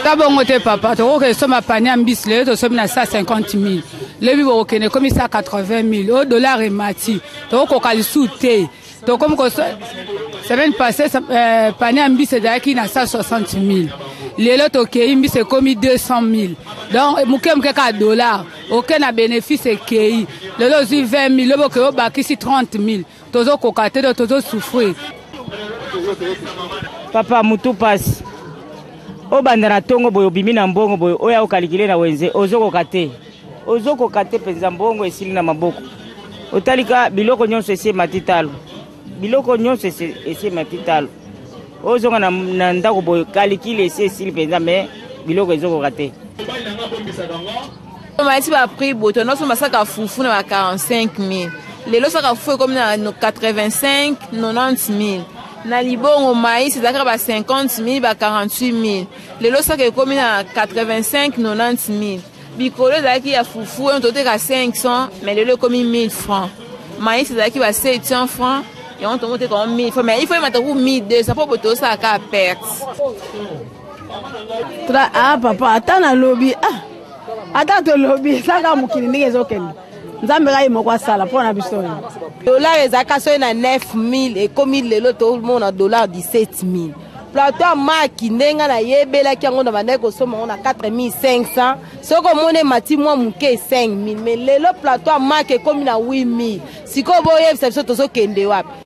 D'abord, papa, tu vois que ma panier en bis, tu sommes à 150 000. Le bibo au Kenya, comme ça 80 000. Au dollar et mati. Tu vois qu'on a le sous-té. Donc, comme semaine passée, panier en bis, c'est qui n'a 160 000. Les lots au Kenya, c'est comme 200 000. Donc, mouké mouké $. Aucun a bénéfice et Kenya. Le lot, c'est 20 000. Le lot, c'est ici 30 000. Tozo kokate, tozo souffrir. Papa, mutu passe. O bandana tongo boyo bimina mbongo boyo oya okalikile na wenze ozoko kate penza mbongo esili na maboko otalika biloko nyonso ese matitalo ozonga na ndako boyo kalikile ese esili penza me biloko ezoko kate maïs ba prix boto non so masaka fufu na 45 000 lelo saka fufu comme na 85 90 000 na libongo maïs c'est à 50 000 ba 48 000 lelo saka comme na 85 90 000 bikolo zaki ya fufu on tote ka 500 mais lelo comme 1000 francs maïs zaki ba 700 francs et on tombe comme 1000 francs mais il faut mettre 1200 pour boto ça ka perte papa atana lobby Attends, lobby, ça va mourir, n'y est aucun. Zambera est mon sala pour la bistone. Dollar est à 9 000 et comme il est tout le monde a dollar 17 000. Plateau maki nenga na yebela ki ngo na bandeko soma on a 4500. Soko mone mati mwa muke 5000 mais lelo plateau maki comme na 8000. Siko boye biso tozo kende wapi.